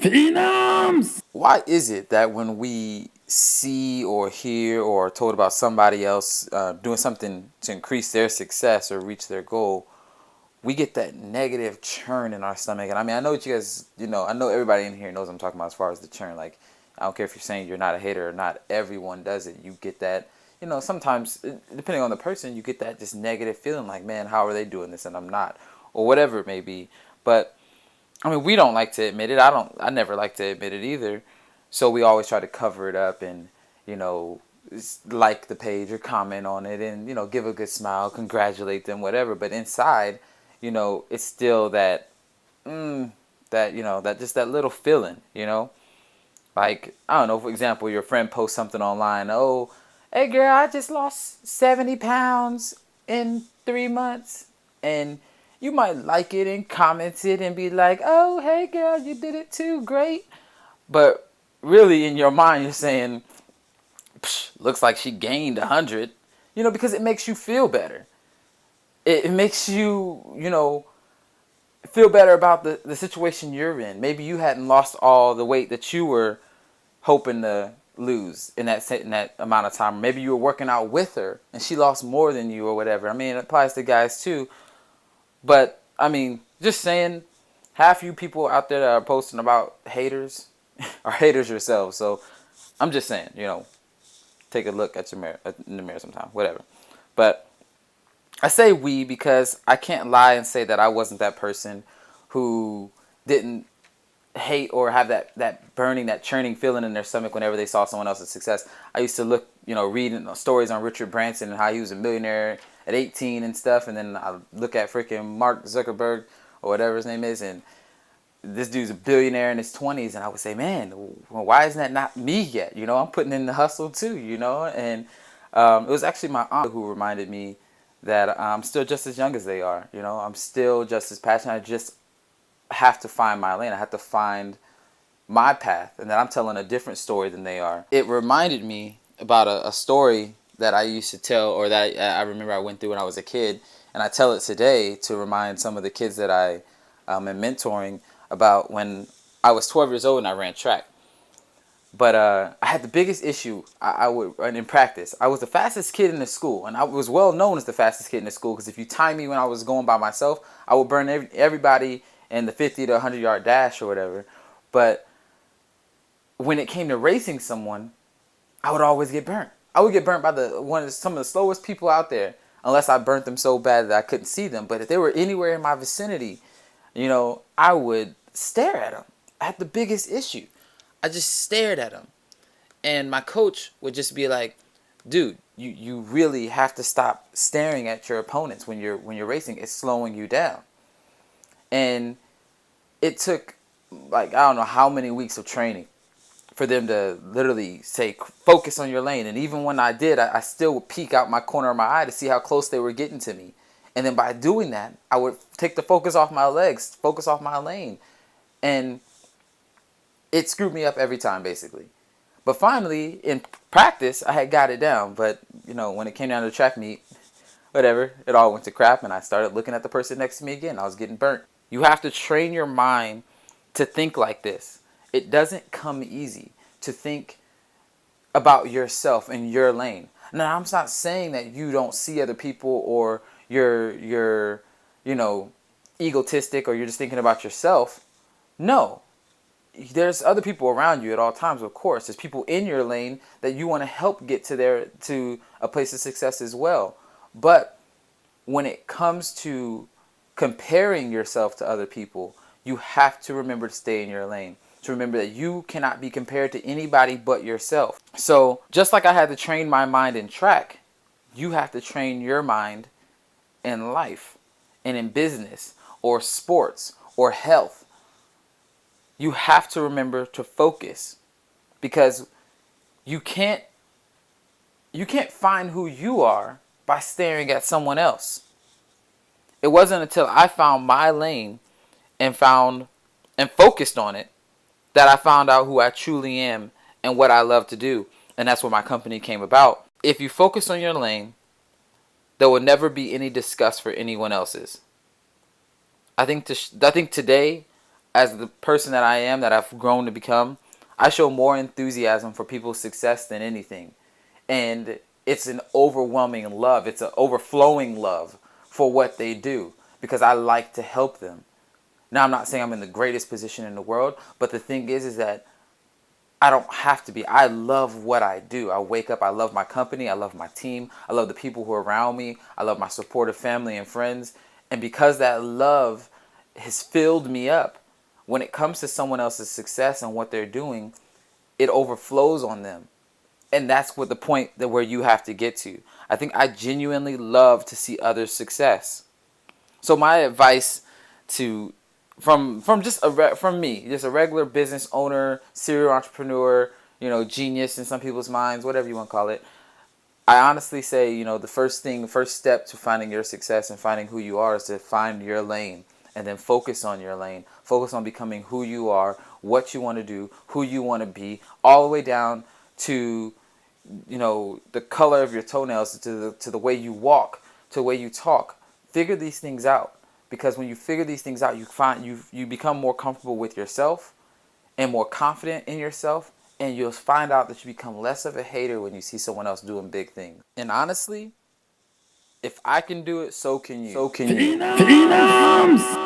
Phenoms! Why is it that when we see or hear or are told about somebody else doing something to increase their success or reach their goal, we get that negative churn in our stomach? And I mean, I know what you guys, I know everybody in here knows what I'm talking about as far as the churn. Like, I don't care if you're saying you're not a hater or not, everyone does it. You get that, sometimes, depending on the person, you get that just negative feeling like, man, how are they doing this and I'm not? Or whatever it may be. But I mean, we don't like to admit it. I never like to admit it either. So we always try to cover it up and, you know, like the page or comment on it and, give a good smile, congratulate them, whatever. But inside, it's still that, that just that little feeling, Like, I don't know, for example, your friend posts something online. Oh, hey girl, I just lost 70 pounds in 3 months. And you might like it and comment it and be like, oh, hey girl, you did it too, great. But really in your mind, you're saying, looks like she gained 100, because it makes you feel better. It makes you, feel better about the situation you're in. Maybe you hadn't lost all the weight that you were hoping to lose in that amount of time. Maybe you were working out with her and she lost more than you or whatever. I mean, it applies to guys too. But I mean, just saying, half you people out there that are posting about haters are haters yourselves. So I'm just saying, take a look at your mirror, in the mirror sometime, whatever. But I say we because I can't lie and say that I wasn't that person who didn't hate or have that burning, that churning feeling in their stomach whenever they saw someone else's success. I used to look, read stories on Richard Branson and how he was a millionaire at 18 and stuff, and then I look at freaking Mark Zuckerberg or whatever his name is, and this dude's a billionaire in his 20s, and I would say, man, well, why isn't that not me yet? I'm putting in the hustle too, and it was actually my aunt who reminded me that I'm still just as young as they are. I'm still just as passionate. I just have to find my lane. I have to find my path, and that I'm telling a different story than they are. It reminded me about a story that I used to tell, or that I remember I went through when I was a kid, and I tell it today to remind some of the kids that I am mentoring about when I was 12 years old and I ran track. But I had the biggest issue. I would run in practice. I was the fastest kid in the school, and I was well known as the fastest kid in the school because if you time me when I was going by myself, I would burn everybody in the 50 to 100 yard dash or whatever. But when it came to racing someone, I would always get burnt. I would get burnt by some of the slowest people out there, unless I burnt them so bad that I couldn't see them. But if they were anywhere in my vicinity, I would stare at them. I had the biggest issue. I just stared at them. And my coach would just be like, dude, you really have to stop staring at your opponents when you're racing. It's slowing you down. And it took, like, I don't know how many weeks of training for them to literally say, focus on your lane. And even when I did, I still would peek out my corner of my eye to see how close they were getting to me. And then by doing that, I would take the focus off my legs, focus off my lane. And it screwed me up every time, basically. But finally, in practice, I had got it down. But, when it came down to the track meet, whatever, it all went to crap. And I started looking at the person next to me again. I was getting burnt. You have to train your mind to think like this. It doesn't come easy to think about yourself and your lane. Now, I'm not saying that you don't see other people or you're egotistic or you're just thinking about yourself. No. There's other people around you at all times, of course. There's people in your lane that you want to help get to a place of success as well. But when it comes to comparing yourself to other people, you have to remember to stay in your lane. To remember that you cannot be compared to anybody but yourself. So just like I had to train my mind in track, you have to train your mind in life and in business or sports or health. You have to remember to focus, because you can't find who you are by staring at someone else. It wasn't until I found my lane and focused on it that I found out who I truly am and what I love to do. And that's where my company came about. If you focus on your lane, there will never be any disgust for anyone else's. I think today as the person that I am, that I've grown to become, I show more enthusiasm for people's success than anything. And it's an overwhelming love. It's an overflowing love for what they do because I like to help them. Now, I'm not saying I'm in the greatest position in the world, but the thing is that I don't have to be. I love what I do. I wake up, I love my company, I love my team, I love the people who are around me, I love my supportive family and friends. And because that love has filled me up, when it comes to someone else's success and what they're doing, it overflows on them. And that's what the point that where you have to get to. I think I genuinely love to see others' success. So my advice to from just from me, just a regular business owner, serial entrepreneur, genius in some people's minds, whatever you want to call it. I honestly say, the first step to finding your success and finding who you are is to find your lane and then focus on your lane. Focus on becoming who you are, what you want to do, who you want to be, all the way down to the color of your toenails, to the way you walk, to the way you talk. Figure these things out, because when you figure these things out, you become more comfortable with yourself and more confident in yourself, and you'll find out that you become less of a hater when you see someone else doing big things. And honestly, if I can do it, so can you. So can you. Phenoms!